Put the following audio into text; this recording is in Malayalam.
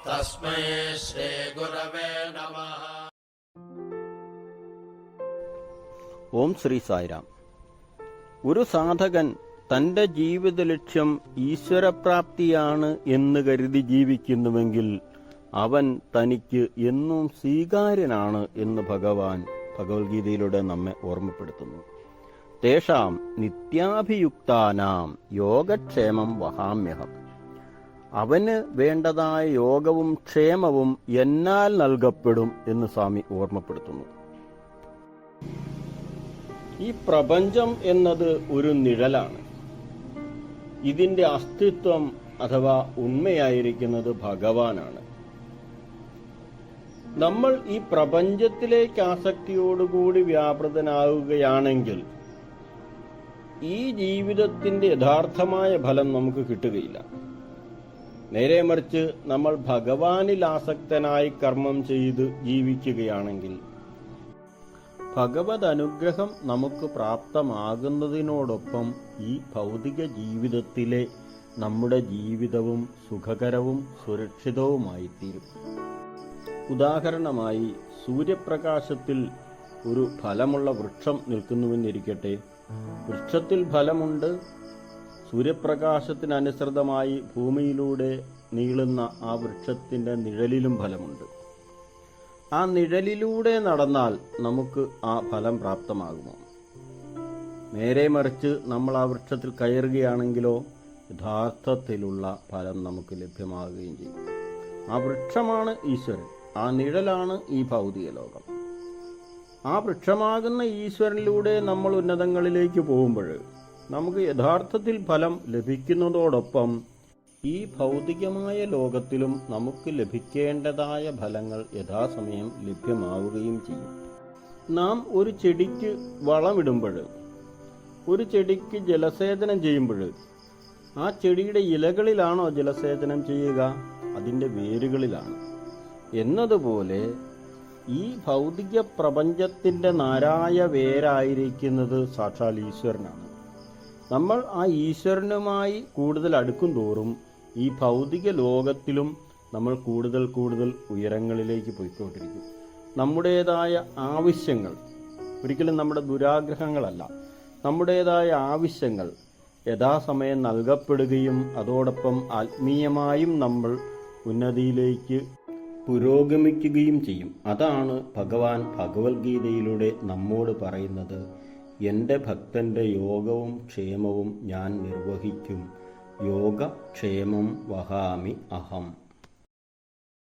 തസ്മൈ ശ്രീ ഗുരവേ നമഃ. ഓം ശ്രീ സായിരാം. ഒരു സാധകൻ തന്റെ ജീവിത ലക്ഷ്യം ഈശ്വരപ്രാപ്തിയാണ് എന്ന് കരുതി ജീവിക്കുന്നുവെങ്കിൽ അവൻ തനിക്ക് എന്നും സ്വീകാര്യനാണ് എന്ന് ഭഗവാൻ ഭഗവത്ഗീതയിലൂടെ നമ്മെ ഓർമ്മപ്പെടുത്തുന്നു. തേഷാം നിത്യാഭിയുക്താനാം യോഗക്ഷേമം വഹാമ്യഹം. അവന് വേണ്ടതായ യോഗവും ക്ഷേമവും എന്നാൽ നൽകപ്പെടും എന്ന് സ്വാമി ഓർമ്മപ്പെടുത്തുന്നു. ഈ പ്രപഞ്ചം എന്നത് ഒരു നിഴലാണ്. ഇതിന്റെ അസ്തിത്വം അഥവാ ഉണ്മയായിരിക്കുന്നത് ഭഗവാനാണ്. നമ്മൾ ഈ പ്രപഞ്ചത്തിലേക്ക് ആസക്തിയോടുകൂടി വ്യാപൃതനാവുകയാണെങ്കിൽ ഈ ജീവിതത്തിന്റെ യഥാർത്ഥമായ ഫലം നമുക്ക് കിട്ടുകയില്ല. നേരെ മറിച്ച് നമ്മൾ ഭഗവാനിൽ ആസക്തനായി കർമ്മം ചെയ്ത് ജീവിക്കുകയാണെങ്കിൽ ഭഗവത് അനുഗ്രഹം നമുക്ക് പ്രാപ്തമാകുന്നതിനോടൊപ്പം ഈ ഭൗതിക ജീവിതത്തിലെ നമ്മുടെ ജീവിതവും സുഖകരവും സുരക്ഷിതവുമായിത്തീരും. ഉദാഹരണമായി, സൂര്യപ്രകാശത്തിൽ ഒരു ഫലമുള്ള വൃക്ഷം നിൽക്കുന്നുവെന്നിരിക്കട്ടെ. വൃക്ഷത്തിൽ ഫലമുണ്ട്. സൂര്യപ്രകാശത്തിനനുസൃതമായി ഭൂമിയിലൂടെ നീളുന്ന ആ വൃക്ഷത്തിന്റെ നിഴലിലും ഫലമുണ്ട്. ആ നിഴലിലൂടെ നടന്നാൽ നമുക്ക് ആ ഫലം പ്രാപ്തമാകുമോ? നേരെ മറിച്ച് നമ്മൾ ആ വൃക്ഷത്തിൽ കയറുകയാണെങ്കിലോ യഥാർത്ഥത്തിലുള്ള ഫലം നമുക്ക് ലഭ്യമാകുകയും ചെയ്യും. ആ വൃക്ഷമാണ് ഈശ്വരൻ, ആ നിഴലാണ് ഈ ഭൗതിക ലോകം. ആ വൃക്ഷമാകുന്ന ഈശ്വരനിലൂടെ നമ്മൾ ഉന്നതങ്ങളിലേക്ക് പോകുമ്പോൾ നമുക്ക് യഥാർത്ഥത്തിൽ ഫലം ലഭിക്കുന്നതോടൊപ്പം ഈ ഭൗതികമായ ലോകത്തിലും നമുക്ക് ലഭിക്കേണ്ടതായ ഫലങ്ങൾ യഥാസമയം ലഭ്യമാവുകയും ചെയ്യും. നാം ഒരു ചെടിക്ക് വളമിടുമ്പോൾ, ഒരു ചെടിക്ക് ജലസേചനം ചെയ്യുമ്പോൾ ആ ചെടിയുടെ ഇലകളിലാണോ ജലസേചനം ചെയ്യുക? അതിൻ്റെ വേരുകളിലാണ്. എന്നതുപോലെ ഈ ഭൗതിക പ്രപഞ്ചത്തിൻ്റെ നാരായ വേരായിരിക്കുന്നത് സാക്ഷാൽ ഈശ്വരനാണ്. നമ്മൾ ആ ഈശ്വരനുമായി കൂടുതൽ അടുക്കും തോറും ഈ ഭൗതിക ലോകത്തിലും നമ്മൾ കൂടുതൽ കൂടുതൽ ഉയരങ്ങളിലേക്ക് പോയിക്കൊണ്ടിരിക്കും. നമ്മുടേതായ ആവശ്യങ്ങൾ, ഒരിക്കലും നമ്മുടെ ദുരാഗ്രഹങ്ങളല്ല, നമ്മുടേതായ ആവശ്യങ്ങൾ യഥാസമയം നൽകപ്പെടുകയും അതോടൊപ്പം ആത്മീയമായും നമ്മൾ ഉന്നതിയിലേക്ക് പുരോഗമിക്കുകയും ചെയ്യും. അതാണ് ഭഗവാൻ ഭഗവത്ഗീതയിലൂടെ നമ്മോട് പറയുന്നത്. എൻ്റെ ഭക്തന്റെ യോഗവും ക്ഷേമവും ഞാൻ നിർവഹിക്കും. യോഗക്ഷേമം വഹാമി അഹം.